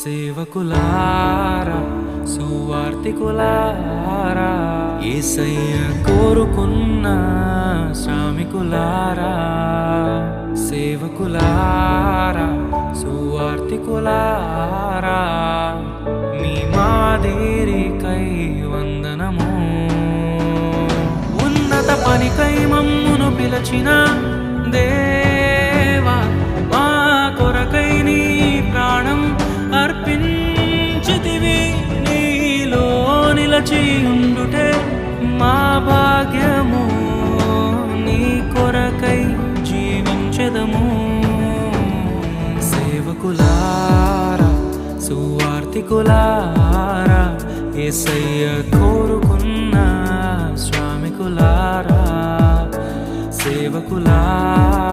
సేవకులారా సువార్తికులారా యేసయ్య కోరుకున్న శ్రామికులారా సేవకులారా సువార్తికులారా మీ మాదిరికై వందనము ఉన్నత పనికై మమ్మును పిలచిన దేవా మా కొరకై నీ ప్రాణం అర్పించితివి నీలో నిలచి ఉండుటే మా భాగ్యము నీ కొరకై జీవించెదము సేవకులారా సువార్తికులారా యేసయ్య కోరుకున్న శ్రామికులారా సేవకులారా